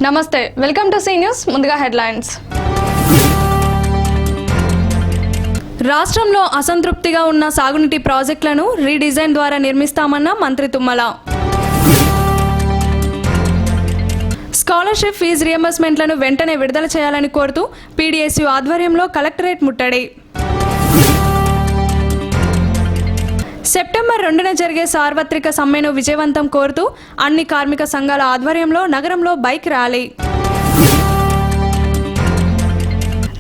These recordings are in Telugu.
నమస్తే, వెల్కమ్ టు సీ న్యూస్. ముందుగా హెడ్లైన్స్. రాష్ట్రంలో అసంతృప్తిగా ఉన్న సాగునీటి ప్రాజెక్టులను రీడిజైన్ ద్వారా నిర్మిస్తామన్న మంత్రి తుమ్మల. స్కాలర్షిప్ ఫీజు రియంబర్స్మెంట్లను వెంటనే విడుదల చేయాలని కోరుతూ పీడీఎస్యూ ఆధ్వర్యంలో కలెక్టరేట్ ముట్టడి. సెప్టెంబర్ 2న జరిగే సార్వత్రిక సమ్మెను విజయవంతం కోరుతూ అన్ని కార్మిక సంఘాల ఆధ్వర్యంలో నగరంలో బైక్ ర్యాలీ.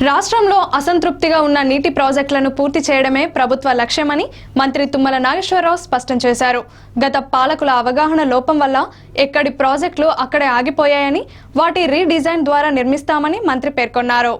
రాష్ట్రంలో అసంతృప్తిగా ఉన్న నీటి ప్రాజెక్టులను పూర్తి చేయడమే ప్రభుత్వ లక్ష్యమని మంత్రి తుమ్మల నాగేశ్వరరావు స్పష్టం చేశారు. గత పాలకుల అవగాహన లోపం వల్ల ఎక్కడి ప్రాజెక్టులు అక్కడే ఆగిపోయాయని, వాటి రీడిజైన్ ద్వారా నిర్మిస్తామని మంత్రి పేర్కొన్నారు.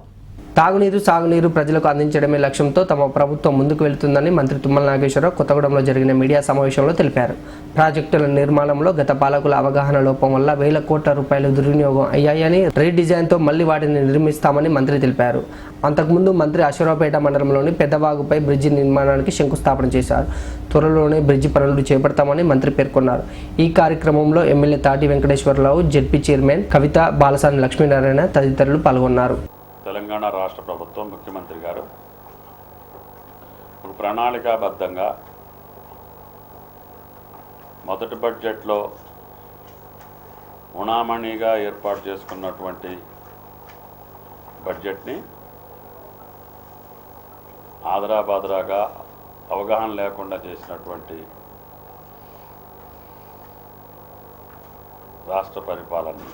తాగునీరు, సాగునీరు ప్రజలకు అందించడమే లక్ష్యంతో తమ ప్రభుత్వం ముందుకు వెళుతుందని మంత్రి తుమ్మల నాగేశ్వరరావు కొత్తగూడెంలో జరిగిన మీడియా సమావేశంలో తెలిపారు. ప్రాజెక్టుల నిర్మాణంలో గత పాలకుల అవగాహన లోపం వల్ల వేల కోట్ల రూపాయలు దుర్వినియోగం అయ్యాయని, రీడిజైన్తో మళ్లీ వాటిని నిర్మిస్తామని మంత్రి తెలిపారు. అంతకుముందు మంత్రి అశ్వరావుపేట మండలంలోని పెద్దవాగుపై బ్రిడ్జి నిర్మాణానికి శంకుస్థాపన చేశారు. త్వరలోనే బ్రిడ్జి పనులు చేపడతామని మంత్రి పేర్కొన్నారు. ఈ కార్యక్రమంలో ఎమ్మెల్యే తాటి వెంకటేశ్వరరావు, జెడ్పీ చైర్మన్ కవిత, బాలసాని లక్ష్మీనారాయణ తదితరులు పాల్గొన్నారు. తెలంగాణ రాష్ట్ర ప్రభుత్వం ముఖ్యమంత్రి గారు ఒక ప్రణాళికాబద్ధంగా మొదటి బడ్జెట్లో ఉణామణిగా ఏర్పాటు చేసుకున్నటువంటి బడ్జెట్ని ఆదరాబాదరాగా అవగాహన లేకుండా చేసినటువంటి రాష్ట్ర పరిపాలన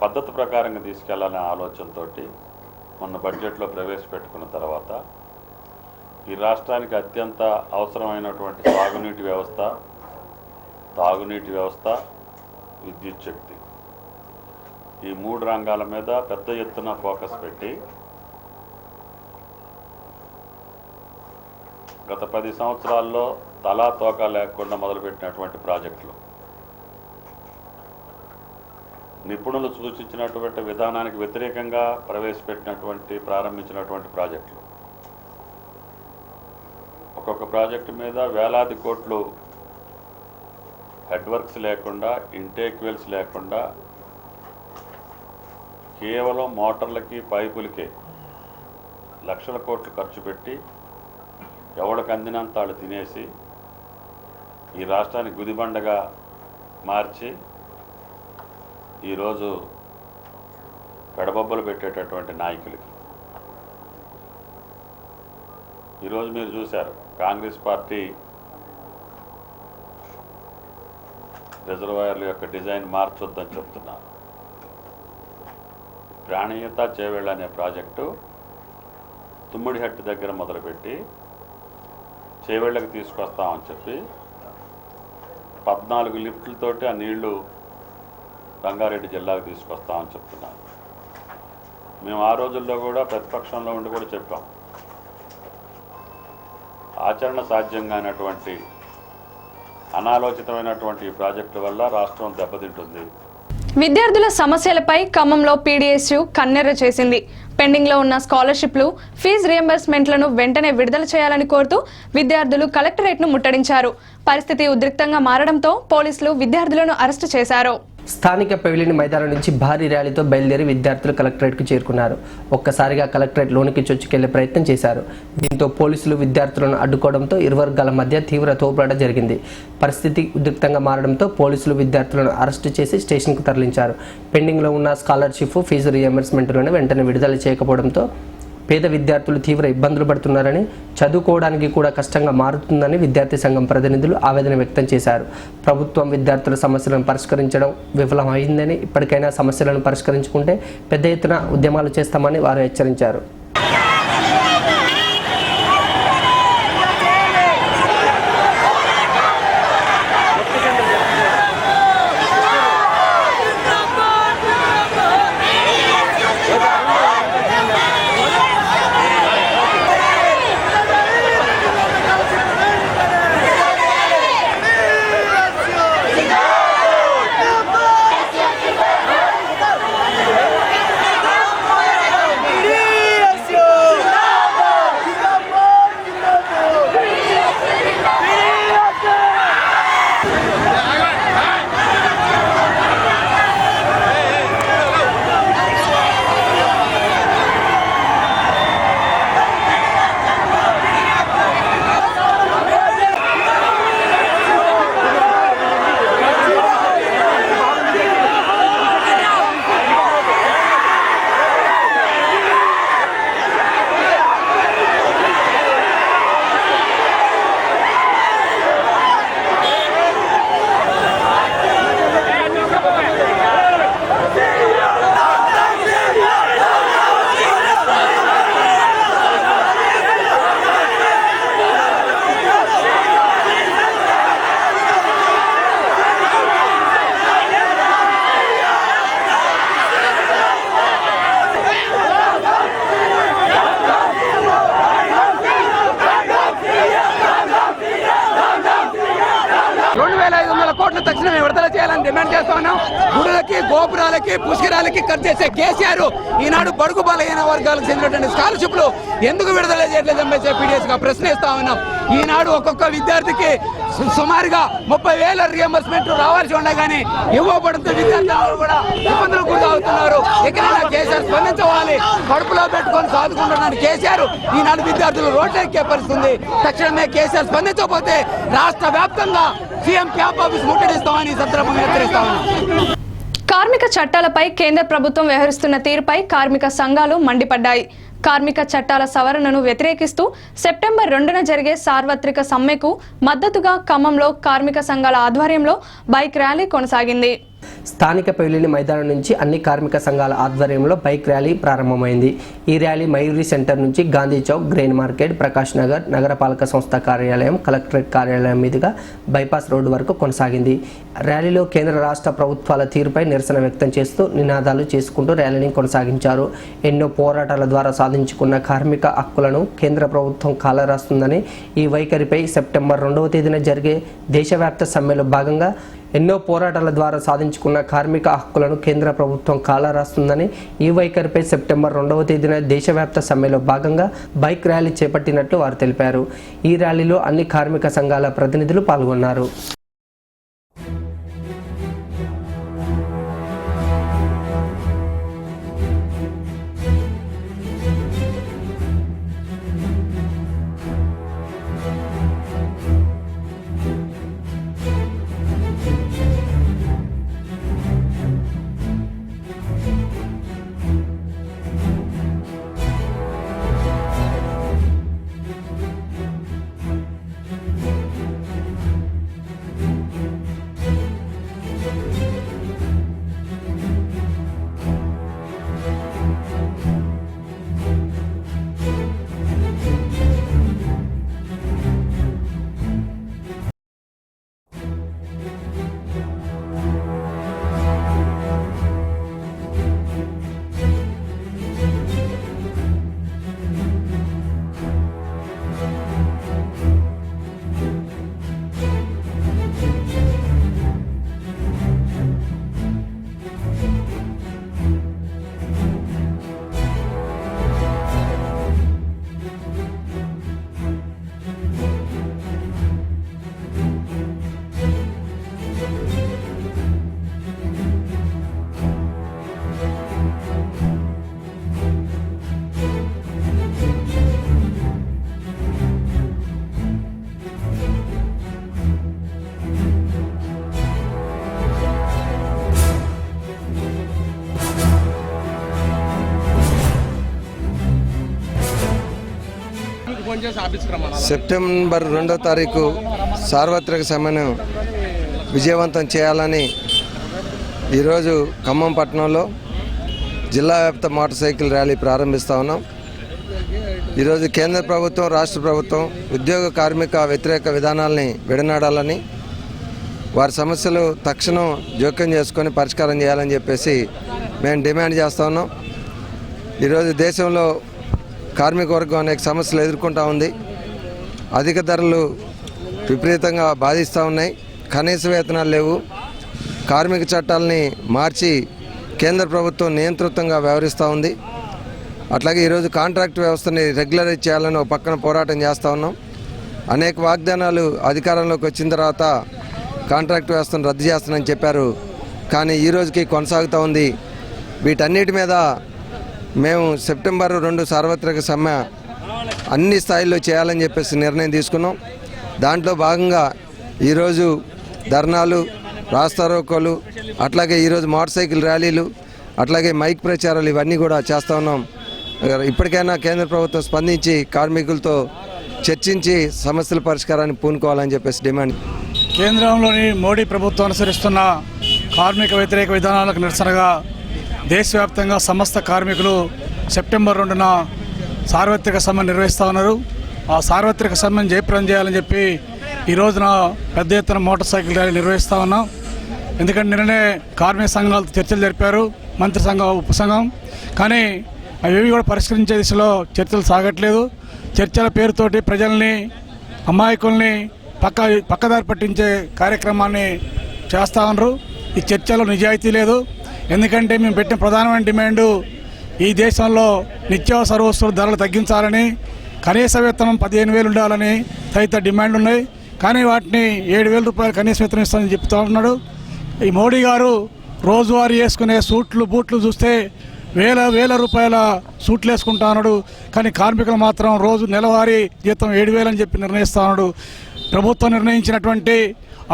పద్ధతి ప్రకారంగా తీసుకెళ్లాలనే ఆలోచనతో మొన్న బడ్జెట్లో ప్రవేశపెట్టుకున్న తర్వాత ఈ రాష్ట్రానికి అత్యంత అవసరమైనటువంటి సాగునీటి వ్యవస్థ, తాగునీటి వ్యవస్థ, విద్యుత్ శక్తి, ఈ 3 రంగాల మీద పెద్ద ఎత్తున ఫోకస్ పెట్టి గత 10 సంవత్సరాల్లో తలా తోక లేకుండా మొదలుపెట్టినటువంటి ప్రాజెక్టులు, నిపుణులు సూచించినటువంటి విధానానికి వ్యతిరేకంగా ప్రారంభించినటువంటి ప్రాజెక్టులు, ఒక్కొక్క ప్రాజెక్టు మీద వేలాది కోట్లు హెడ్ వర్క్స్ లేకుండా, ఇంటేక్ వెల్స్ లేకుండా, కేవలం మోటార్లకి, పైపులకే లక్షల కోట్లు ఖర్చు పెట్టి ఎవరికి అందినంత వాళ్ళు తినేసి ఈ రాష్ట్రాన్ని గుదిబండగా మార్చి ఈరోజు పెడబొబ్బలు పెట్టేటటువంటి నాయకులకి ఈరోజు మీరు చూశారు, కాంగ్రెస్ పార్టీ రిజర్వాయర్ల యొక్క డిజైన్ మార్చొద్దని చెప్తున్నారు. ప్రాణీయత చేవేళ్ళ అనే ప్రాజెక్టు తుమ్మిడిహట్టు దగ్గర మొదలుపెట్టి చేవేళ్ళకి తీసుకొస్తామని చెప్పి 14 లిఫ్ట్లతోటి ఆ నీళ్లు రంగారెడ్డి జిల్లాకు తీసుకొస్తామని చెప్తున్నారు. మేము ఆ రోజుల్లో కూడా ప్రతిపక్షంలో ఉండి కూడా చెప్పాం, ఆచరణ సాధ్యంగానటువంటి అనాలోచితమైనటువంటి ఈ ప్రాజెక్టు వల్ల రాష్ట్రం దెబ్బతింటుంది. విద్యార్థుల సమస్యలపై ఖమ్మంలో పీడీఎస్యూ కన్నెర్ర చేసింది. పెండింగ్లో ఉన్న స్కాలర్షిప్లు, ఫీజు రియంబర్స్మెంట్లను వెంటనే విడుదల చేయాలని కోరుతూ విద్యార్థులు కలెక్టరేట్ను ముట్టడించారు. పరిస్థితి ఉద్రిక్తంగా మారడంతో పోలీసులు విద్యార్థులను అరెస్టు చేశారు. స్థానిక పెవిలియన్ మైదానం నుంచి భారీ ర్యాలీతో బయలుదేరి విద్యార్థులు కలెక్టరేట్కు చేరుకున్నారు. ఒక్కసారిగా కలెక్టరేట్ లోనికి చొచ్చుకెళ్లే ప్రయత్నం చేశారు. దీంతో పోలీసులు విద్యార్థులను అడ్డుకోవడంతో ఇరు వర్గాల మధ్య తీవ్ర తోపులాట జరిగింది. పరిస్థితి ఉద్రిక్తంగా మారడంతో పోలీసులు విద్యార్థులను అరెస్టు చేసి స్టేషన్కు తరలించారు. పెండింగ్లో ఉన్న స్కాలర్షిప్, ఫీజు రియంబర్స్మెంట్లను వెంటనే విడుదల చేయకపోవడంతో పేద విద్యార్థులు తీవ్ర ఇబ్బందులు పడుతున్నారని, చదువుకోవడానికి కూడా కష్టంగా మారుతుందని విద్యార్థి సంఘం ప్రతినిధులు ఆవేదన వ్యక్తం చేశారు. ప్రభుత్వం విద్యార్థుల సమస్యలను పరిష్కరించడం విఫలమైందని, ఇప్పటికైనా సమస్యలను పరిష్కరించుకుంటే పెద్ద ఎత్తున ఉద్యమాలు చేస్తామని వారు హెచ్చరించారు. చేస్తా ఉన్నాం. గుడులకి, గోపురాలకి, పుష్కరాలకి ఖర్చు చేసే కేసీఆర్ ఈనాడు బడుగు బలహీన వర్గాలకు చెందినటువంటి స్కాలర్షిప్లు ఎందుకు విడుదల చేయలేదని చెప్పి గా ప్రశ్నిస్తా ఉన్నాం. ఈనాడు ఒక్కొక్క విద్యార్థికి సుమారుగా 30,000 రియంబర్స్మెంట్ రావాల్సి ఉండగానే ఇవ్వబడంతో విద్యార్థులు కూడా ఇబ్బందులు గురవుతున్నారు. ఎక్కడైనా కేసీఆర్ స్పందించవాలి. కడుపులో పెట్టుకొని సాదుకుంటున్నాడు కేసీఆర్. ఈనాడు విద్యార్థులు రోడ్లు ఎక్కే పరిస్థితుంది. తక్షణమే కేసీఆర్ స్పందించకపోతే రాష్ట్ర వ్యాప్తంగా సీఎం క్యాంప్ ఆఫీస్ ముట్టడిస్తామని ఈ సందర్భంగా హెచ్చరిస్తా ఉన్నాం. కార్మిక చట్టాలపై కేంద్ర ప్రభుత్వం వ్యవహరిస్తున్న తీరుపై కార్మిక సంఘాలు మండిపడ్డాయి. కార్మిక చట్టాల సవరణను వ్యతిరేకిస్తూ సెప్టెంబర్ 2న జరిగే సార్వత్రిక సమ్మెకు మద్దతుగా ఖమ్మంలో కార్మిక సంఘాల ఆధ్వర్యంలో బైక్ ర్యాలీ కొనసాగింది. స్థానిక పెవిలియన్ మైదానం నుంచి అన్ని కార్మిక సంఘాల ఆధ్వర్యంలో బైక్ ర్యాలీ ప్రారంభమైంది. ఈ ర్యాలీ మయూరి సెంటర్ నుంచి గాంధీ చౌక్, గ్రెయిన్ మార్కెట్, ప్రకాష్ నగర్, నగరపాలక సంస్థ కార్యాలయం, కలెక్టరేట్ కార్యాలయం మీదుగా బైపాస్ రోడ్డు వరకు కొనసాగింది. ర్యాలీలో కేంద్ర రాష్ట్ర ప్రభుత్వాల తీరుపై నిరసన వ్యక్తం చేస్తూ నినాదాలు చేసుకుంటూ ర్యాలీని కొనసాగించారు. ఎన్నో పోరాటాల ద్వారా సాధించుకున్న కార్మిక హక్కులను కేంద్ర ప్రభుత్వం కాలరాస్తుందని, ఈ వైఖరిపై సెప్టెంబర్ 2వ తేదీన జరిగే దేశవ్యాప్త సమ్మెలో భాగంగా ఎన్నో పోరాటాల ద్వారా సాధించుకున్న కార్మిక హక్కులను కేంద్ర ప్రభుత్వం కాలరాస్తుందని, ఈ వైఖరిపై సెప్టెంబర్ 2వ తేదీన దేశవ్యాప్త సమ్మెలో భాగంగా బైక్ ర్యాలీ చేపట్టినట్లు వారు తెలిపారు. ఈ ర్యాలీలో అన్ని కార్మిక సంఘాల ప్రతినిధులు పాల్గొన్నారు. సెప్టెంబర్ 2వ తారీఖు సార్వత్రిక సమ్మెను విజయవంతం చేయాలని ఈరోజు ఖమ్మం పట్టణంలో జిల్లా వ్యాప్త మోటార్ సైకిల్ ర్యాలీ ప్రారంభిస్తూ ఉన్నాం. ఈరోజు కేంద్ర ప్రభుత్వం, రాష్ట్ర ప్రభుత్వం ఉద్యోగ కార్మిక వ్యతిరేక విధానాలని విడనాడాలని, వారి సమస్యలు తక్షణం జోక్యం చేసుకొని పరిష్కారం చేయాలని చెప్పేసి మేము డిమాండ్ చేస్తూ ఉన్నాం. ఈరోజు దేశంలో కార్మిక వర్గం అనేక సమస్యలు ఎదుర్కొంటూ ఉంది. అధిక ధరలు విపరీతంగా బాధిస్తూ ఉన్నాయి. కనీస వేతనాలు లేవు. కార్మిక చట్టాలని మార్చి కేంద్ర ప్రభుత్వం నియంత్రితంగా వ్యవహరిస్తూ ఉంది. అట్లాగే ఈరోజు కాంట్రాక్ట్ వ్యవస్థని రెగ్యులరైజ్ చేయాలని ఒక పక్కన పోరాటం చేస్తూ ఉన్నాం. అనేక వాగ్దానాలు అధికారంలోకి వచ్చిన తర్వాత కాంట్రాక్ట్ వ్యవస్థను రద్దు చేస్తానని చెప్పారు, కానీ ఈ రోజుకి కొనసాగుతూ ఉంది. వీటన్నిటి మీద మేము సెప్టెంబర్ 2 సార్వత్రిక సమ్మె అన్ని స్థాయిల్లో చేయాలని చెప్పేసి నిర్ణయం తీసుకున్నాం. దాంట్లో భాగంగా ఈరోజు ధర్నాలు, రాస్తారోకోలు, అట్లాగే ఈరోజు మోటార్ సైకిల్ ర్యాలీలు, అట్లాగే మైక్ ప్రచారాలు ఇవన్నీ కూడా చేస్తూ ఉన్నాం. ఇప్పటికైనా కేంద్ర ప్రభుత్వం స్పందించి కార్మికులతో చర్చించి సమస్యల పరిష్కారాన్ని పూనుకోవాలని చెప్పేసి డిమాండ్. కేంద్రంలోని మోడీ ప్రభుత్వం అనుసరిస్తున్న కార్మిక వ్యతిరేక విధానాలకు నిరసనగా దేశవ్యాప్తంగా సమస్త కార్మికులు సెప్టెంబర్ 2న సార్వత్రిక సమ్మె నిర్వహిస్తూ ఉన్నారు. ఆ సార్వత్రిక సమ్మెను జయప్రదం చేయాలని చెప్పి ఈ రోజున పెద్ద ఎత్తున మోటార్ సైకిల్ ర్యాలీ నిర్వహిస్తూ ఉన్నాం. ఎందుకంటే నిన్ననే కార్మిక సంఘాలతో చర్చలు జరిపారు మంత్రి సంఘం, ఉపసంఘం, కానీ అవేవి కూడా పరిష్కరించే దిశలో చర్చలు సాగట్లేదు. చర్చల పేరుతోటి ప్రజల్ని, అమాయకుల్ని పక్కదారి పట్టించే కార్యక్రమాన్ని చేస్తూ ఉన్నారు. ఈ చర్చలో నిజాయితీ లేదు. ఎందుకంటే మేము పెట్టిన ప్రధానమైన డిమాండు ఈ దేశంలో నిత్యావసర వస్తువుల ధరలు తగ్గించాలని, కనీస వేతనం 15,000 ఉండాలని తదితర డిమాండ్లు ఉన్నాయి. కానీ వాటిని 7,000 రూపాయలు కనీస వేతనం ఇస్తానని చెప్తూ ఉన్నాడు. ఈ మోడీ గారు రోజువారీ వేసుకునే సూట్లు బూట్లు చూస్తే వేల రూపాయల సూట్లు వేసుకుంటా ఉన్నాడు. కానీ కార్మికులు మాత్రం రోజు నెలవారీ జీతం 7,000 అని చెప్పి నిర్ణయిస్తూ ఉన్నాడు. ప్రభుత్వం నిర్ణయించినటువంటి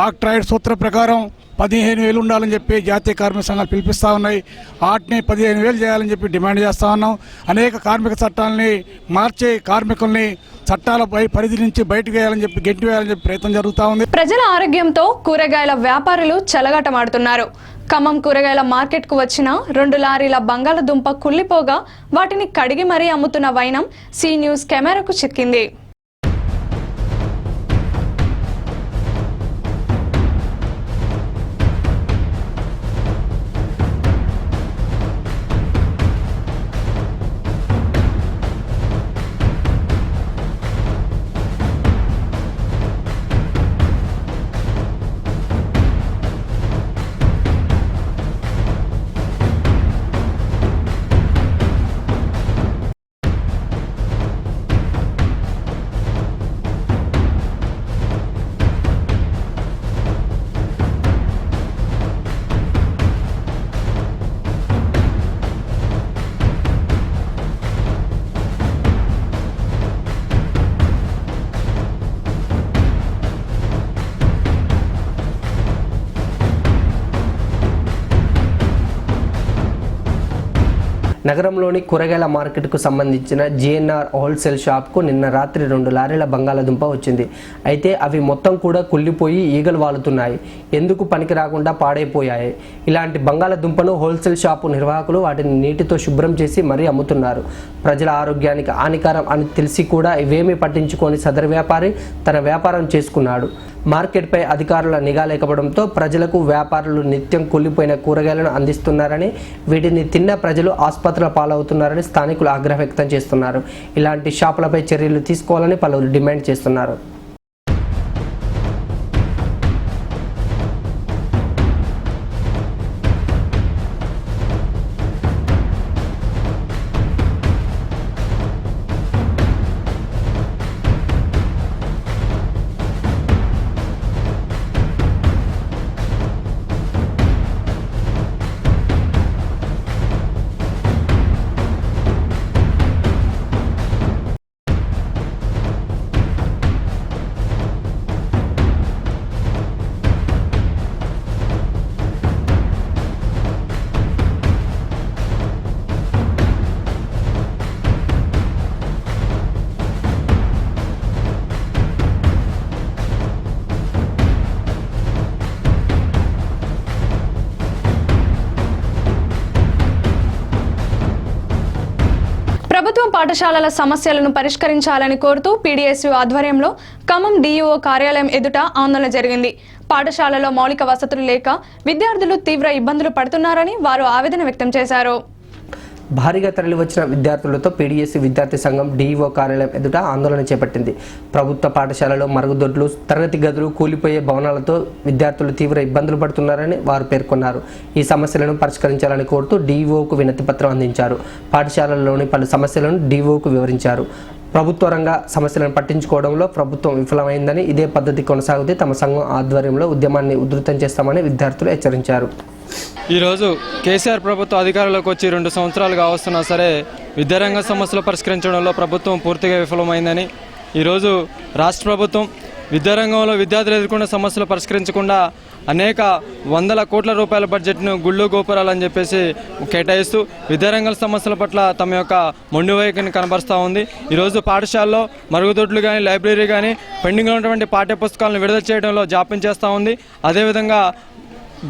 ఆక్ట్రాయిడ్ సూత్ర ప్రకారం 15,000 ఉండాలని చెప్పి జాతీయ కార్మిక సంఘాలు పిలిపిస్తూ ఉన్నాయి. వాటిని 15,000 చేయాలని చెప్పి డిమాండ్ చేస్తూ ఉన్నాం. అనేక కార్మిక చట్టాలని మార్చి కార్మికుల్ని చట్టాల పరిధి నుంచి బయటకు వేయాలని చెప్పి గెంటి వేయాలని చెప్పి ప్రయత్నం జరుగుతూ ఉంది. ప్రజల ఆరోగ్యంతో కూరగాయల వ్యాపారులు చెలగాటమాడుతున్నారు. ఖమ్మం కూరగాయల మార్కెట్కు వచ్చిన 2 లారీల బంగాళదుంప కుళ్లిపోగా వాటిని కడిగి మరీ అమ్ముతున్న వైనం సి న్యూస్ కెమెరాకు చిక్కింది. నగరంలోని కూరగాయల మార్కెట్కు సంబంధించిన జిఎన్ఆర్ హోల్సేల్ షాప్కు నిన్న రాత్రి 2 లారీల బంగాళదుంప వచ్చింది. అయితే అవి మొత్తం కూడా కుళ్ళిపోయి ఈగలు వాలుతున్నాయి. ఎందుకు పనికి రాకుండా పాడైపోయాయి. ఇలాంటి బంగాళదుంపను హోల్సేల్ షాపు నిర్వాహకులు వాటిని నీటితో శుభ్రం చేసి మరీ అమ్ముతున్నారు. ప్రజల ఆరోగ్యానికి హానికరం అని తెలిసి కూడా ఇవేమీ పట్టించుకొని సదరు వ్యాపారి తన వ్యాపారం చేసుకున్నాడు. మార్కెట్పై అధికారుల నిఘా లేకపోవడంతో ప్రజలకు వ్యాపారులు నిత్యం కుళ్ళిపోయిన కూరగాయలను అందిస్తున్నారని, వీటిని తిన్న ప్రజలు ఆసుపత్రుల పాలవుతున్నారని స్థానికులు ఆగ్రహం వ్యక్తం చేస్తున్నారు. ఇలాంటి షాపులపై చర్యలు తీసుకోవాలని పలువురు డిమాండ్ చేస్తున్నారు. ప్రభుత్వ పాఠశాలల సమస్యలను పరిష్కరించాలని కోరుతూ పీడీఎస్యూ ఆధ్వర్యంలో ఖమ్మం డీఈఓ కార్యాలయం ఎదుట ఆందోళన జరిగింది. పాఠశాలలో మౌలిక వసతులు లేక విద్యార్థులు తీవ్ర ఇబ్బందులు పడుతున్నారని వారు ఆవేదన వ్యక్తం చేశారు. భారీగా తరలివచ్చిన విద్యార్థులతో పీడీఎస్సీ విద్యార్థి సంఘం డీఈఓ కార్యాలయం ఎదుట ఆందోళన చేపట్టింది. ప్రభుత్వ పాఠశాలలో మరుగుదొడ్లు, తరగతి గదులు కూలిపోయే భవనాలతో విద్యార్థులు తీవ్ర ఇబ్బందులు పడుతున్నారని వారు పేర్కొన్నారు. ఈ సమస్యలను పరిష్కరించాలని కోరుతూ డీఈఓకు వినతి పత్రం అందించారు. పాఠశాలలోని పలు సమస్యలను డీఈఓకు వివరించారు. ప్రభుత్వ రంగ సమస్యలను పట్టించుకోవడంలో ప్రభుత్వం విఫలమైందని, ఇదే పద్ధతి కొనసాగితే తమ సంఘం ఆధ్వర్యంలో ఉద్యమాన్ని ఉధృతం చేస్తామని విద్యార్థులు హెచ్చరించారు. ఈరోజు కేసీఆర్ ప్రభుత్వం అధికారంలోకి వచ్చి 2 సంవత్సరాలుగా వస్తున్నా సరే విద్యారంగ సమస్యలు పరిష్కరించడంలో ప్రభుత్వం పూర్తిగా విఫలమైందని, ఈరోజు రాష్ట్ర ప్రభుత్వం విద్యారంగంలో విద్యార్థులు ఎదుర్కొన్న సమస్యలు పరిష్కరించకుండా అనేక వందల కోట్ల రూపాయల బడ్జెట్ను గుళ్ళు గోపురాలని చెప్పేసి కేటాయిస్తూ విద్యారంగ సమస్యల పట్ల తమ యొక్క మొండి వైఖరిని కనబరుస్తూ ఉంది. ఈరోజు పాఠశాలలో మరుగుదొడ్లు కానీ, లైబ్రరీ కానీ పెండింగ్లో ఉన్నటువంటి పాఠ్య పుస్తకాలను విడుదల చేయడంలో జాప్యం చేస్తూ ఉంది. అదేవిధంగా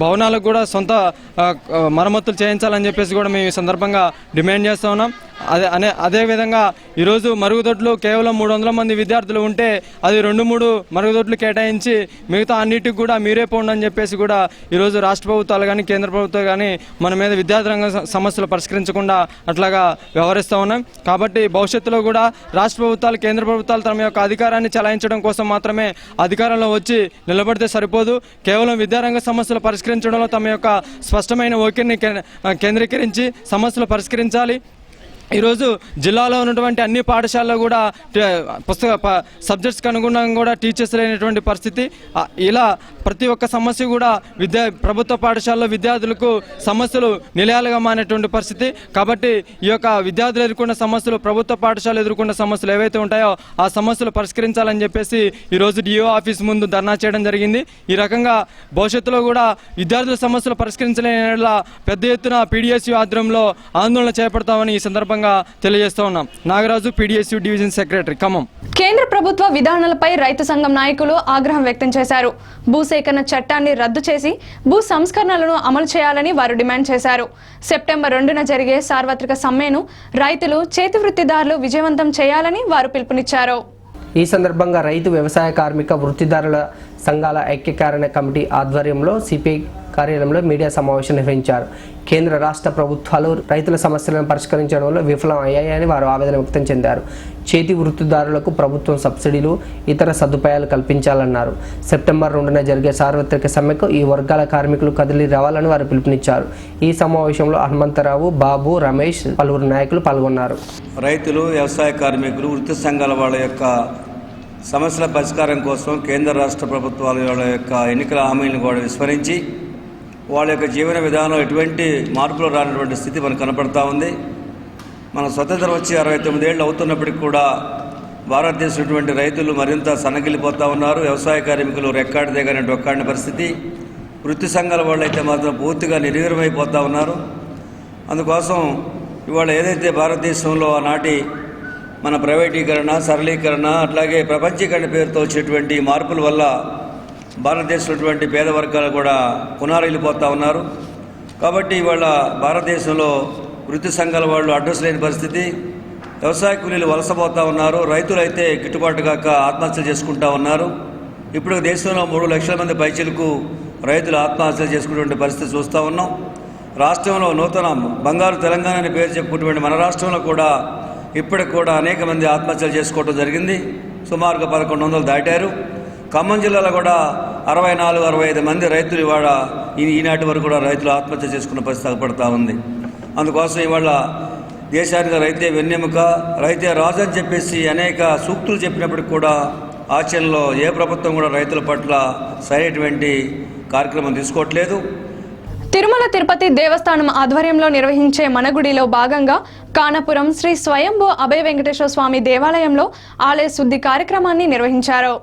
భవనాలకు కూడా సొంత మరమ్మతులు చేయించాలని చెప్పేసి కూడా మేము ఈ సందర్భంగా డిమాండ్ చేస్తూ ఉన్నాం. అదేవిధంగా ఈరోజు మరుగుదొడ్లు కేవలం 300 మంది విద్యార్థులు ఉంటే అది 2-3 మరుగుదొడ్లు కేటాయించి మిగతా అన్నిటికి కూడా మీరే పోండి అని చెప్పేసి కూడా ఈరోజు రాష్ట్ర ప్రభుత్వాలు కానీ కేంద్ర ప్రభుత్వాలు కానీ మన మీద విద్యార్థి రంగ సమస్యలు పరిష్కరించకుండా అట్లాగా వ్యవహరిస్తూ ఉన్నాయి. కాబట్టి భవిష్యత్తులో కూడా రాష్ట్ర ప్రభుత్వాలు కేంద్ర ప్రభుత్వాలు తమ యొక్క అధికారాన్ని చలాయించడం కోసం మాత్రమే అధికారంలో వచ్చి నిలబడితే సరిపోదు. కేవలం విద్యారంగ సమస్యలు పరిష్కరించడంలో తమ యొక్క స్పష్టమైన వైఖరిని కేంద్రీకరించి సమస్యలు పరిష్కరించాలి. ఈరోజు జిల్లాలో ఉన్నటువంటి అన్ని పాఠశాలలో కూడా సబ్జెక్ట్స్కి అనుగుణంగా కూడా టీచర్స్ లేనటువంటి పరిస్థితి. ఇలా ప్రతి ఒక్క సమస్య కూడా ప్రభుత్వ పాఠశాలలో విద్యార్థులకు సమస్యలు నిలయాలుగా మానేటువంటి పరిస్థితి. కాబట్టి ఈ యొక్క విద్యార్థులు ఎదుర్కొన్న సమస్యలు, ప్రభుత్వ పాఠశాలలు ఎదుర్కొన్న సమస్యలు ఏవైతే ఉంటాయో ఆ సమస్యలు పరిష్కరించాలని చెప్పేసి ఈరోజు డిఓ ఆఫీస్ ముందు ధర్నా చేయడం జరిగింది. ఈ రకంగా భవిష్యత్తులో కూడా విద్యార్థుల సమస్యలు పరిష్కరించలేని పెద్ద ఎత్తున పీడిఎస్యు ఆధ్వర్యంలో ఆందోళన చేపడతామని ఈ సందర్భంగా తెలియజేస్తూ ఉన్నాం. Nagaraju, PDSU division secretary, Khammam. కేంద్ర ప్రభుత్వ విధానాలపై రైతు సంఘం నాయకులు ఆగ్రహం వ్యక్తం చేశారు. భూసేకరణ చట్టాన్ని రద్దు చేసి భూ సంస్కరణలను అమలు చేయాలని వారు డిమాండ్ చేశారు. సెప్టెంబర్ 2న జరిగే సార్వత్రిక సమ్మెను రైతులు, చేతివృత్తిదారులు విజయవంతం చేయాలని వారు పిలుపునిచ్చారు. ఈ సందర్భంగా రైతు, వ్యవసాయ, కార్మిక, వృత్తిదారుల సంఘాల ఐక్యకారణ కమిటీ ఆధ్వర్యంలో సిపిఐ కార్యాలయంలో మీడియా సమావేశం నిర్వహించారు. కేంద్ర రాష్ట్ర ప్రభుత్వాలు రైతుల సమస్యలను పరిష్కరించడంలో విఫలం అయ్యాయని వారు ఆవేదన వ్యక్తం చెందారు. చేతి వృత్తిదారులకు ప్రభుత్వం సబ్సిడీలు, ఇతర సదుపాయాలు కల్పించాలన్నారు. సెప్టెంబర్ 2న జరిగే సార్వత్రిక సమ్మెకు ఈ వర్గాల కార్మికులు కదిలి రావాలని వారు పిలుపునిచ్చారు. ఈ సమావేశంలో హనుమంతరావు, బాబు, రమేష్, పలువురు నాయకులు పాల్గొన్నారు. రైతులు, వ్యవసాయ కార్మికులు, వృత్తి సంఘాల వాళ్ళ యొక్క సమస్యల పరిష్కారం కోసం కేంద్ర రాష్ట్ర ప్రభుత్వాల వాళ్ళ యొక్క ఎన్నికల హామీలను కూడా విస్మరించి వాళ్ళ యొక్క జీవన విధానం ఎటువంటి మార్పులు రానటువంటి స్థితి మనకు కనపడతా ఉంది. మన స్వతంత్రం వచ్చి 69 ఏళ్ళు అవుతున్నప్పటికీ కూడా భారతదేశం రైతులు మరింత సన్నగిల్లిపోతూ ఉన్నారు. వ్యవసాయ కార్మికులు రెక్కాడిదేగానే డొక్కాడిన పరిస్థితి. వృత్తి సంఘాల వాళ్ళు అయితే మాత్రం పూర్తిగా నిర్వీర్యమైపోతూ ఉన్నారు. అందుకోసం ఇవాళ ఏదైతే భారతదేశంలో ఆనాటి మన ప్రైవేటీకరణ, సరళీకరణ, అట్లాగే ప్రపంచీకరణ పేరుతో వచ్చేటువంటి మార్పుల వల్ల భారతదేశంలో పేద వర్గాలు కూడా పునారిల్లిపోతూ ఉన్నారు. కాబట్టి ఇవాళ భారతదేశంలో వృత్తి సంఘాల వాళ్ళు అడ్రస్ లేని పరిస్థితి. వ్యవసాయ కూలీలు వలసపోతూ ఉన్నారు. రైతులైతే గిట్టుబాటు కాక ఆత్మహత్యలు చేసుకుంటూ ఉన్నారు. ఇప్పుడు దేశంలో 3 లక్షల మంది పైచిలకు రైతులు ఆత్మహత్యలు చేసుకునే పరిస్థితి చూస్తూ ఉన్నాం. రాష్ట్రంలో నూతన బంగారు తెలంగాణ అని పేరు చెప్పుకున్నటువంటి మన రాష్ట్రంలో కూడా ఇప్పటికి కూడా అనేక మంది ఆత్మహత్యలు చేసుకోవడం జరిగింది. సుమారుగా 1100 దాటారు. ఖమ్మం జిల్లాలో కూడా 64-65 మంది రైతులు ఇవాళ ఈనాటి వరకు కూడా రైతులు ఆత్మహత్య చేసుకున్న పరిస్థితి ఏర్పడతా ఉంది. అందుకోసం ఇవాళ దేశానికి రైతే వెన్నెముక, రైతే రాజు అని చెప్పేసి అనేక సూక్తులు చెప్పినప్పటికి కూడా ఆచరణలో ఏ ప్రభుత్వం కూడా రైతుల పట్ల సరైనటువంటి కార్యక్రమం తీసుకోవట్లేదు. తిరుమల తిరుపతి దేవస్థానం ఆధ్వర్యంలో నిర్వహించే మనగుడిలో భాగంగా కానపురం శ్రీ స్వయంభూ అభయ వెంకటేశ్వర స్వామి దేవాలయంలో ఆలయ శుద్ధి కార్యక్రమాన్ని నిర్వహించారు.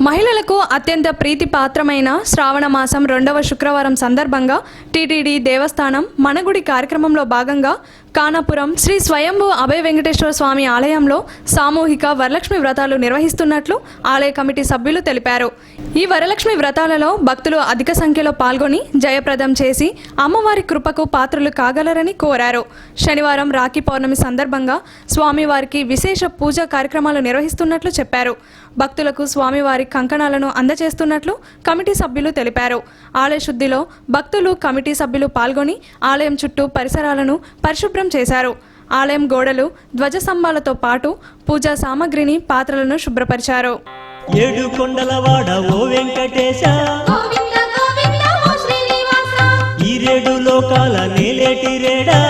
మహిళలకు అత్యంత ప్రీతిపాత్రమైన శ్రావణ మాసం 2వ శుక్రవారం సందర్భంగా టీటీడీ దేవస్థానం మనగుడి కార్యక్రమంలో భాగంగా కానపురం శ్రీ స్వయంభూ అభయ వెంకటేశ్వర స్వామి ఆలయంలో సామూహిక వరలక్ష్మి వ్రతాలు నిర్వహిస్తున్నట్లు ఆలయ కమిటీ సభ్యులు తెలిపారు. ఈ వరలక్ష్మి వ్రతాలలో భక్తులు అధిక సంఖ్యలో పాల్గొని జయప్రదం చేసి అమ్మవారి కృపకు పాత్రలు కాగలరని కోరారు. శనివారం రాఖీ పౌర్ణమి సందర్భంగా స్వామివారికి విశేష పూజా కార్యక్రమాలు నిర్వహిస్తున్నట్లు చెప్పారు. భక్తులకు స్వామివారి కంకణాలను అందజేస్తున్నట్లు కమిటీ సభ్యులు తెలిపారు. ఆలయ శుద్ధిలో భక్తులు, కమిటీ సభ్యులు పాల్గొని ఆలయం చుట్టూ పరిసరాలను పరిశుభ్రం చేశారు. ఆలయం గోడలు, ధ్వజస్తంభాలతో పాటు పూజా సామగ్రిని, పాత్రలను శుభ్రపరిచారు. 7 కొండలవాడ ఓ వెంకటేశ, ఈ 7 లోకాల నేలేటి రేడా,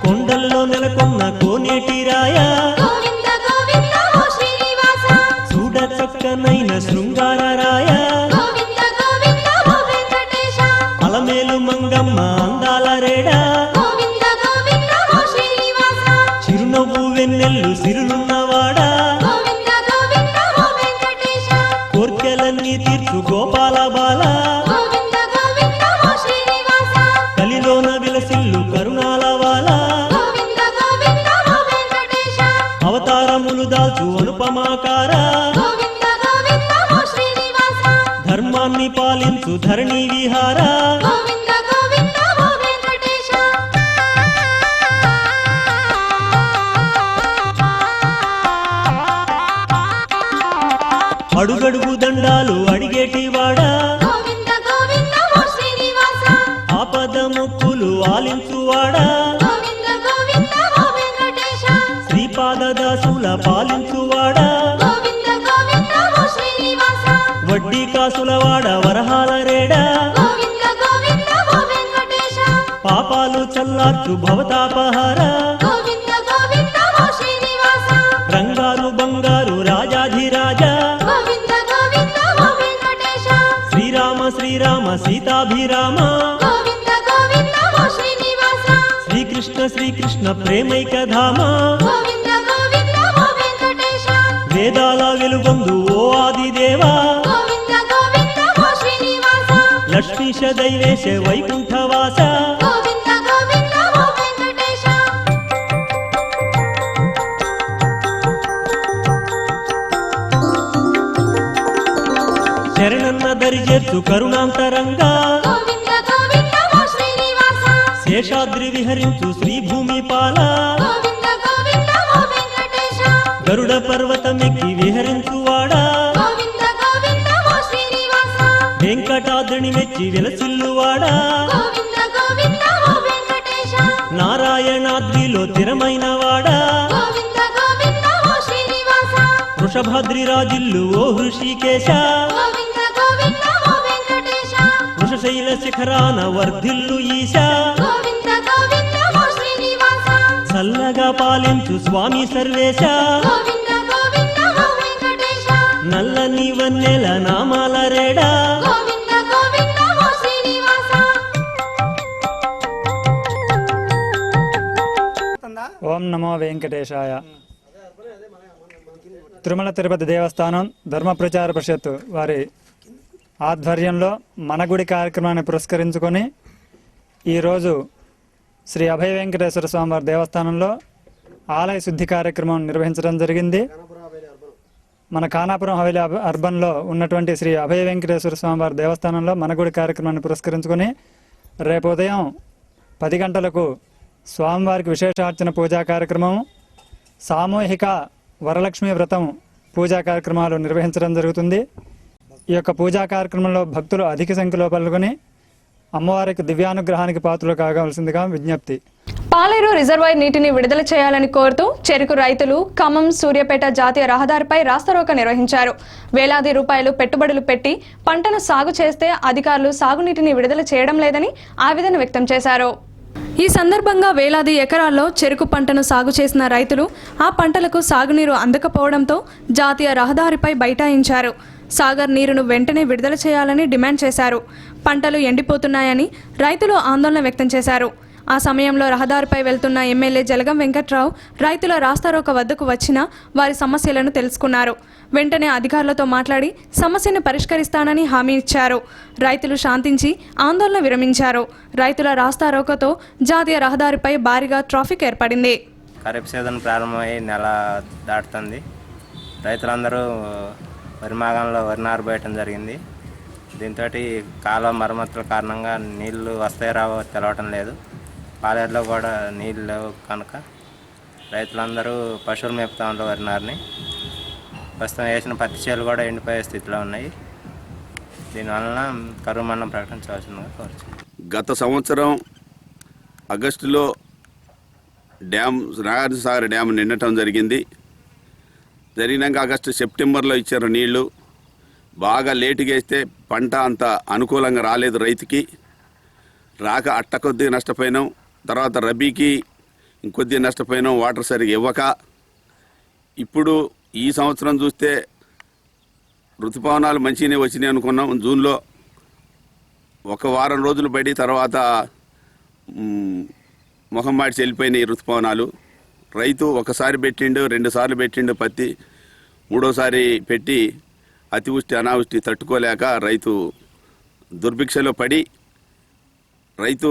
కొండల్లో నెలకొన్న కోనేటి రాయ, చూడ చక్కనైన శృంగార రాయ, అలమేలు మంగమ్మ అందాల రేడా, చిరునవ్వు వెన్నెల్లు సిరులున్నవాడా, కోర్కెలన్నీ తీర్చు గోపాల బాల, కలిలోన విలసిల్లు కరుణాల వాల, అవతారములు దాల్చు అనుపమాకార, ధర్మాన్ని పాలించు ధరణి విహార. అడుగడుగు దండాలు అడిగేటివాడా గోవింద గోవింద ఓ శ్రీనివాస ఆపద మొక్కులు ఆలించువాడా గోవింద గోవింద ఓ వెంకటేశ శ్రీపాదదాసుల పాలించువాడా గోవింద గోవింద ఓ శ్రీనివాస వడ్డీ కాసులవాడ వరహాల రేడా గోవింద గోవింద ఓ వెంకటేశ పాపాలు చల్లార్చు భవతాపహార గోవింద గోవింద ఓ శ్రీనివాస రంగారు బంగారు రాజాధిరాజా గోవింద గోవింద ఓ వెంకటేశ శ్రీరామ శ్రీరామ సీతాభిరామ గోవింద గోవింద ఓ శ్రీనివాస శ్రీకృష్ణ శ్రీకృష్ణ ప్రేమైక ధామ గోవింద గోవింద ఓ వెంకటేశ వేదాల వెలుగొందు ఓ ఆదిదేవా గోవింద గోవింద ఓ శ్రీనివాస లక్ష్మీశ దైవేశ వైకుంఠవాస గోవింద గోవింద ఓ వెంకటేశ శరణన్న దరిచేర్చు కరుణాంతరంగా గోవింద గోవింద ఓ శ్రీనివాస శేషాద్రి విహరించు శ్రీభూమి పాల గోవింద గోవింద ఓ వెంకటేశ గరుడ పర్వతమెక్కి విహరించువాడా గోవింద గోవింద ఓ శ్రీనివాస వెంకటాద్రిని మెచ్చి విలసిల్లువాడా గోవింద గోవింద ఓ వెంకటేశ నారాయణాద్రిలో స్థిరమైన వాడా గోవింద గోవింద ఓ శ్రీనివాస వృషభాద్రి రాజిల్లు ఓ హృషికేశ గోవింద గోవింద ఓ వెంకటేశ వృషశైల శిఖరాన వర్ధిల్లు ఈశ గోవింద గోవింద ఓ శ్రీనివాస చల్లగా పాలించు స్వామి సర్వేశ గోవింద గోవింద ఓ వెంకటేశ నల్లని వన్నెల నామాల రేడా గోవింద గోవింద ఓ శ్రీనివాస ఓం నమో వెంకటేశాయ. తిరుమల తిరుపతి దేవస్థానం ధర్మ ప్రచార పరిషత్ వారి ఆధ్వర్యంలో మన గుడి కార్యక్రమాన్ని పురస్కరించుకొని ఈరోజు శ్రీ అభయ వెంకటేశ్వర స్వామి వారి దేవస్థానంలో ఆలయ శుద్ధి కార్యక్రమం నిర్వహించడం జరిగింది. మన ఖానాపురం హవేలీ అర్బన్లో ఉన్నటువంటి శ్రీ అభయ వెంకటేశ్వర స్వామి వారి దేవస్థానంలో మన గుడి కార్యక్రమాన్ని పురస్కరించుకొని రేపు ఉదయం 10 గంటలకు స్వామివారికి విశేషార్చన పూజా కార్యక్రమం, సామూహిక వరలక్ష్మి వ్రతం పూజా కార్యక్రమాలు నిర్వహించడం జరుగుతుంది. ఈ యొక్క పూజా కార్యక్రమంలో భక్తులు అధిక సంఖ్యలో పాల్గొని అమ్మవారికి దివ్యానుగ్రహానికి పాత్రలు కావాల్సిందిగా విజ్ఞప్తి. పాలేరు రిజర్వాయర్ నీటిని విడుదల చేయాలని కోరుతూ చెరుకు రైతులు ఖమ్మం సూర్యాపేట జాతీయ రహదారిపై రాస్తారోకో నిర్వహించారు. వేలాది రూపాయలు పెట్టుబడులు పెట్టి పంటను సాగు చేస్తే అధికారులు సాగునీటిని విడుదల చేయడం లేదని ఆవేదన వ్యక్తం చేశారు. ఈ సందర్భంగా వేలాది ఎకరాల్లో చెరుకు పంటను సాగు చేసిన రైతులు ఆ పంటలకు సాగునీరు అందకపోవడంతో జాతీయ రహదారిపై బైఠాయించారు. సాగర్ నీరును వెంటనే విడుదల చేయాలని డిమాండ్ చేశారు. పంటలు ఎండిపోతున్నాయని రైతులు ఆందోళన వ్యక్తం చేశారు. ఆ సమయంలో రహదారిపై వెళ్తున్న ఎమ్మెల్యే జలగం వెంకట్రావు రైతుల రాస్తారోక వద్దకు వచ్చిన వారి సమస్యలను తెలుసుకున్నారు. వెంటనే అధికారులతో మాట్లాడి సమస్యను పరిష్కరిస్తానని హామీ ఇచ్చారు. రైతులు శాంతించి ఆందోళన విరమించారు. రైతుల రాస్తారోకతో జాతీయ రహదారిపై భారీగా ట్రాఫిక్ ఏర్పడింది. ఖరీఫ్ సీజన్ ప్రారంభమై నెల దాటుతుంది. రైతులందరూ వరి మాగంలో వరి నారు పోయటం జరిగింది. దీంతో కాలువ మరమ్మతుల కారణంగా నీళ్లు వస్తాయో రావో తెలవటం లేదు. పాలేరులో కూడా నీళ్ళు లేవు కనుక రైతులందరూ పశువులు మేపుతా ఉంటారు వరి నారుని. ప్రస్తుతం వేసిన పత్తి చేలు కూడా ఎండిపోయే స్థితిలో ఉన్నాయి. దీనివలన కరువు మండలం ప్రకటించవలసిందిగా కోరుచున్నాం. గత సంవత్సరం ఆగస్టులో నాగార్జునసాగర్ డ్యామ్ నిండటం జరిగినాక ఆగస్టు సెప్టెంబర్లో ఇచ్చారు నీళ్లు. బాగా లేటుగా వేస్తే పంట అంత అనుకూలంగా రాలేదు. రైతుకి రాక అట్ట కొద్దిగా నష్టపోయినాం. తర్వాత రబీకి ఇంకొద్దిగా నష్టపోయినాం వాటర్ సరిగా ఇవ్వక. ఇప్పుడు ఈ సంవత్సరం చూస్తే ఋతుపవనాలు మంచిగానే వచ్చినాయి అనుకున్నాం. జూన్లో ఒక వారం రోజులు పడి తర్వాత మొహం మాడిచి వెళ్ళిపోయినాయి ఋతుపవనాలు. రైతు ఒకసారి పెట్టిండు, 2 సార్లు పెట్టిండు పత్తి, 3వసారి పెట్టి అతివృష్టి అనావృష్టి తట్టుకోలేక రైతు దుర్భిక్షలో పడి రైతు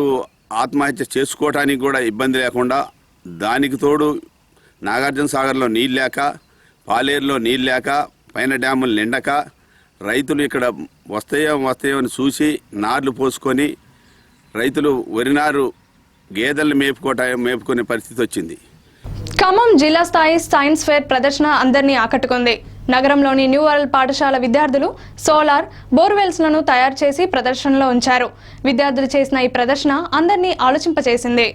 ఆత్మహత్య చేసుకోవటానికి కూడా ఇబ్బంది లేకుండా, దానికి తోడు నాగార్జునసాగర్లో నీళ్ళు లేక, పాలేరులో నీళ్ళు లేక, పైన డ్యాములు నిండక రైతులు ఇక్కడ వస్తాయో అని చూసి నార్లు పోసుకొని రైతులు వరినారు గేదెలను మేపుకునే పరిస్థితి వచ్చింది. ఖమ్మం జిల్లా స్థాయి సైన్స్ ఫేర్ ప్రదర్శన అందరినీ ఆకట్టుకుంది. నగరంలోని న్యూ వరల్డ్ పాఠశాల విద్యార్థులు సోలార్ బోర్వెల్స్లను తయారు చేసి ప్రదర్శనలో ఉంచారు. విద్యార్థులు చేసిన ఈ ప్రదర్శన అందరినీ ఆలోచింపచేసింది.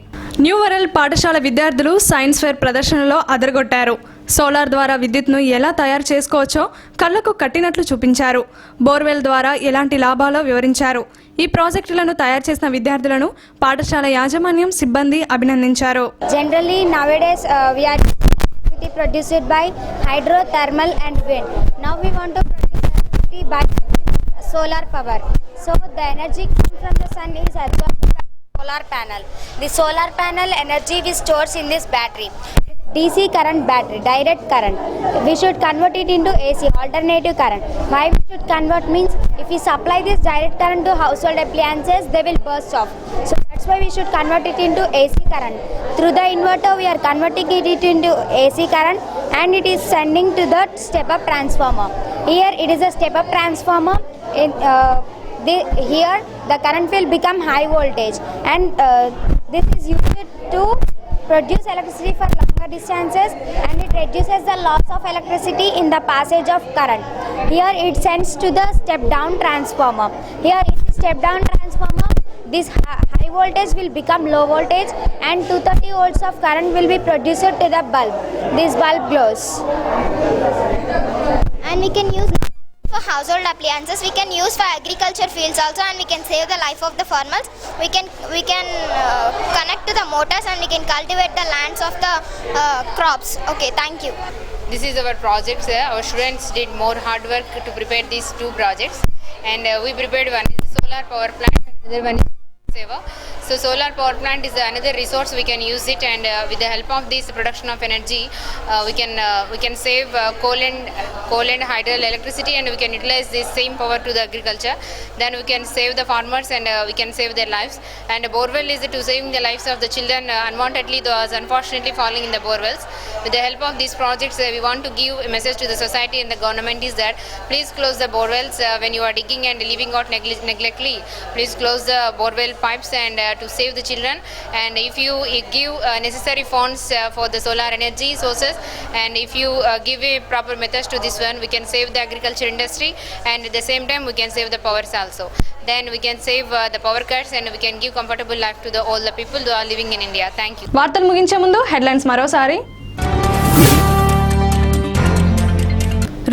న్యూ వరల్డ్ పాఠశాల విద్యార్థులు సైన్స్ ఫేర్ ప్రదర్శనలో అదరగొట్టారు. సోలార్ ద్వారా విద్యుత్ను ఎలా తయారు చేసుకోవచ్చో కళ్లకు కట్టినట్లు చూపించారు. బోర్వెల్ ద్వారా ఎలాంటి లాభాలో వివరించారు. ఈ ప్రాజెక్టులను తయారు చేసిన విద్యార్థులను పాఠశాల యాజమాన్యం సిబ్బంది అభినందించారు. Generally nowadays we are produced by hydro, thermal and wind. Now we want to produce electricity by solar power. So the energy comes from the sun is absorbed by solar panel. The solar panel energy is stored in this battery. DC current battery, direct current. We should convert it into AC, alternative current. Why we should convert means if we supply this direct current to household appliances, they will burst off. So that's why we should convert it into AC current. Through the inverter, we are converting it into AC current and it is sending to the step-up transformer. Here it is a step-up transformer. Here the current will become high voltage and this is used to produce electricity for longer distances and it reduces the loss of electricity in the passage of current. Here it sends to the step down transformer. Here in the step down transformer, this high voltage will become low voltage and 230 volts of current will be produced to the bulb. This bulb glows. And we can use for household appliances, we can use for agriculture fields also, and we can save the life of the farmers. We can connect to the motors and we can cultivate the lands of the crops. Okay, thank you. This is our projects. Our students did more hard work to prepare these two projects, and we prepared one is solar power plant, another one is saver. So solar power plant is another resource, we can use it, and with the help of this production of energy we can save coal and hydro electricity, and we can utilize this same power to the agriculture. Then we can save the farmers and we can save their lives. And borewell is to saving the lives of the children unwantedly those unfortunately falling in the borewells. With the help of these projects we want to give a message to the society and the government is that please close the borewells when you are digging and leaving out neglectfully. Please close the borewell pipes and to save the children, and if you give necessary funds for the solar energy sources, and if you give a proper methods to this one, we can save the agriculture industry, and at the same time we can save the powers also. Then we can save the power cuts and we can give comfortable life to all the people who are living in India. Thank you. వార్తలు ముగించే ముందు హెడ్లైన్స్ మరోసారి.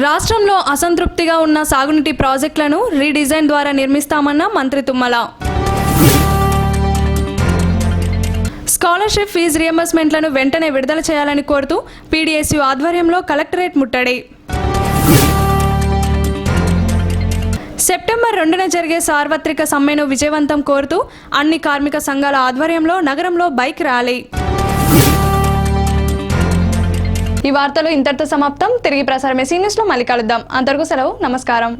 రాష్ట్రంలో అసంతృప్తిగా ఉన్న సాగునీటి ప్రాజెక్టులను రీడిజైన్ ద్వారా నిర్మిస్తామన్న మంత్రి తుమ్మల. స్కాలర్షిప్ ఫీజు రియంబర్స్మెంట్లను వెంటనే విడుదల చేయాలని కోరుతూ పీడీఎస్యూ ఆధ్వర్యంలో కలెక్టరేట్ ముట్టడి. సెప్టెంబర్ 2న జరిగే సార్వత్రిక సమ్మెను విజయవంతం కోరుతూ అన్ని కార్మిక సంఘాల ఆధ్వర్యంలో నగరంలో బైక్ ర్యాలీ. ఈ వార్తలు ఇంతటితో సమాప్తం. తిరిగి ప్రసారం SC న్యూస్లో మళ్ళీ కలుద్దాం. అంతవరకు సెలవు. నమస్కారం.